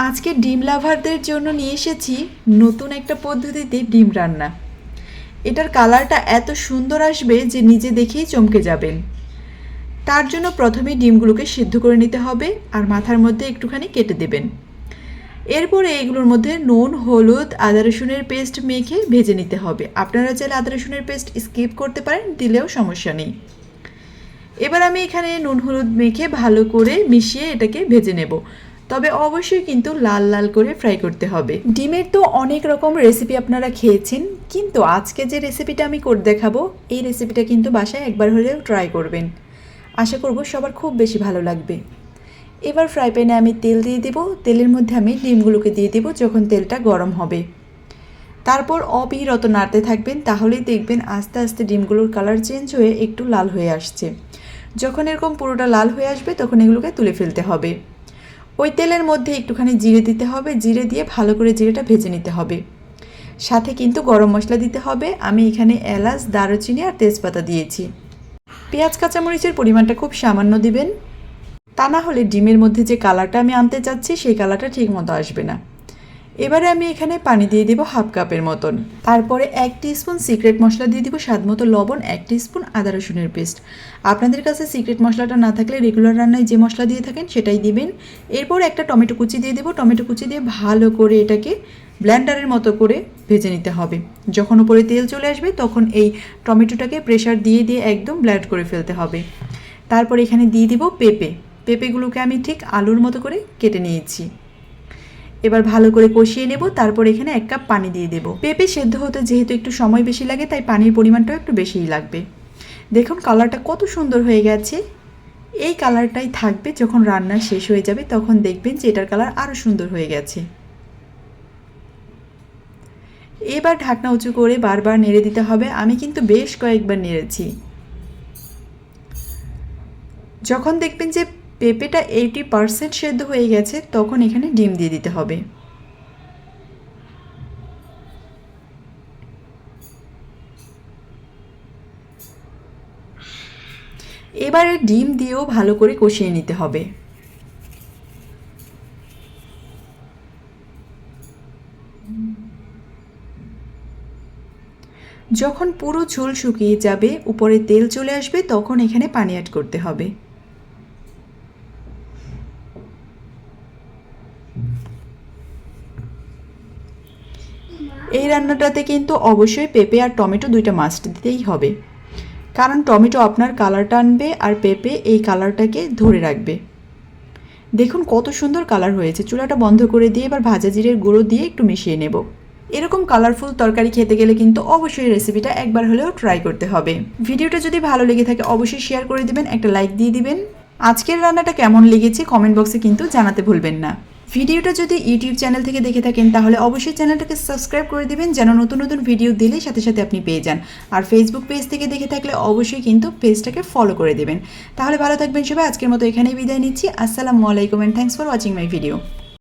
আজকে ডিম লাভারদের জন্য নিয়ে এসেছি নতুন একটা পদ্ধতিতে ডিম রান্না। এটার কালারটা এত সুন্দর আসবে যে নিজে দেখেই চমকে যাবেন। তার জন্য প্রথমে ডিমগুলোকে সিদ্ধ করে নিতে হবে আর মাথার মধ্যে একটুখানি কেটে দেবেন। এরপরে এগুলোর মধ্যে নুন, হলুদ, আদা রসুনের পেস্ট মেখে ভেজে নিতে হবে। আপনারা চাইলে আদা রসুনের পেস্ট স্কিপ করতে পারেন, দিলেও সমস্যা নেই। এবার আমি এখানে নুন হলুদ মেখে ভালো করে মিশিয়ে এটাকে ভেজে নেব। তবে অবশ্যই কিন্তু লাল লাল করে ফ্রাই করতে হবে। ডিমের তো অনেক রকম রেসিপি আপনারা খেয়েছেন, কিন্তু আজকে যে রেসিপিটা আমি করে দেখাবো এই রেসিপিটা কিন্তু বাসায় একবার হলেও ট্রাই করবেন। আশা করব সবার খুব বেশি ভালো লাগবে। এবার ফ্রাই প্যানে আমি তেল দিয়ে দেব। তেলের মধ্যে আমি ডিমগুলোকে দিয়ে দেব যখন তেলটা গরম হবে। তারপর অবিরত নাড়তে থাকবেন, তাহলেই দেখবেন আস্তে আস্তে ডিমগুলোর কালার চেঞ্জ হয়ে একটু লাল হয়ে আসছে। যখন এরকম পুরোটা লাল হয়ে আসবে তখন এগুলোকে তুলে ফেলতে হবে। ওই তেলের মধ্যে একটুখানি জিরে দিতে হবে, জিরে দিয়ে ভালো করে জিরেটা ভেজে নিতে হবে। সাথে কিন্তু গরম মশলা দিতে হবে। আমি এখানে এলাচ, দারুচিনি আর তেজপাতা দিয়েছি। পেঁয়াজ কাঁচামরিচের পরিমাণটা খুব সামান্য দিবেন, তা না হলে ডিমের মধ্যে যে কালারটা আমি আনতে চাচ্ছি সেই কালারটা ঠিক মতো আসবে না। এবারে আমি এখানে পানি দিয়ে দেবো হাফ কাপের মতন। তারপরে 1 টিস্পুন সিক্রেট মশলা দিয়ে দিব, স্বাদ মতো লবণ, 1 টিস্পুন আদা রসুনের পেস্ট। আপনাদের কাছে সিক্রেট মশলাটা না থাকলে রেগুলার রান্নায় যে মশলা দিয়ে থাকেন সেটাই দিবেন। এরপর একটা টমেটো কুচি দিয়ে দেবো। টমেটো কুচি দিয়ে ভালো করে এটাকে ব্লেন্ডারের মতো করে ভেজে নিতে হবে। যখন উপরে তেল চলে আসবে তখন এই টমেটোটাকে প্রেসার দিয়ে দিয়ে একদম ব্লেন্ড করে ফেলতে হবে। তারপর এখানে দিয়ে দিব পেঁপেগুলোকে আমি ঠিক আলুর মতো করে কেটে নিয়েছি। এবার ভালো করে কষিয়ে নেব। তারপর এখানে 1 কাপ পানি দিয়ে দেব। পেঁপে সেদ্ধ হতে যেহেতু একটু সময় বেশি লাগে তাই পানির পরিমাণটাও একটু বেশিই লাগবে। দেখুন কালারটা কত সুন্দর হয়ে গেছে। এই কালারটাই থাকবে যখন রান্না শেষ হয়ে যাবে, তখন দেখবেন যে এটার কালার আরও সুন্দর হয়ে গেছে। এবার ঢাকনা উঁচু করে বারবার নেড়ে দিতে হবে। আমি কিন্তু বেশ কয়েকবার নেড়েছি। যখন দেখবেন যে পেঁপেটা 80% সেদ্ধ হয়ে গেছে তখন এখানে ডিম দিয়ে দিতে হবে। এবারে ডিম দিয়েও ভালো করে কষিয়ে নিতে হবে। যখন পুরো ঝোল শুকিয়ে যাবে, উপরে তেল চলে আসবে, তখন এখানে পানি অ্যাড করতে হবে। এই রান্নাটাতে কিন্তু অবশ্যই পেঁপে আর টমেটো দুইটা মাস্ট দিতেই হবে, কারণ টমেটো আপনার কালারটা আনবে আর পেঁপে এই কালারটাকে ধরে রাখবে। দেখুন কত সুন্দর কালার হয়েছে। চুলাটা বন্ধ করে দিয়ে এবার ভাজা জিরের গুঁড়ো দিয়ে একটু মিশিয়ে নেব। এরকম কালারফুল তরকারি খেতে গেলে কিন্তু অবশ্যই রেসিপিটা একবার হলেও ট্রাই করতে হবে। ভিডিওটা যদি ভালো লেগে থাকে অবশ্যই শেয়ার করে দিবেন, একটা লাইক দিয়ে দিবেন। আজকের রান্নাটা কেমন লেগেছে কমেন্ট বক্সে কিন্তু জানাতে ভুলবেন না। ভিডিওটা যদি ইউটিউব চ্যানেল থেকে দেখে থাকেন তাহলে অবশ্যই চ্যানেলটাকে সাবস্ক্রাইব করে দিবেন, যেন নতুন নতুন ভিডিও দিলেই সাথে সাথে আপনি পেয়ে যান। আর ফেসবুক পেজ থেকে দেখে থাকলে অবশ্যই কিন্তু পেজটাকে ফলো করে দেবেন। তাহলে ভালো থাকবেন সবাই। আজকের মতো এখানেই বিদায় নিচ্ছি। আসসালামু আলাইকুম and thanks for watching my video.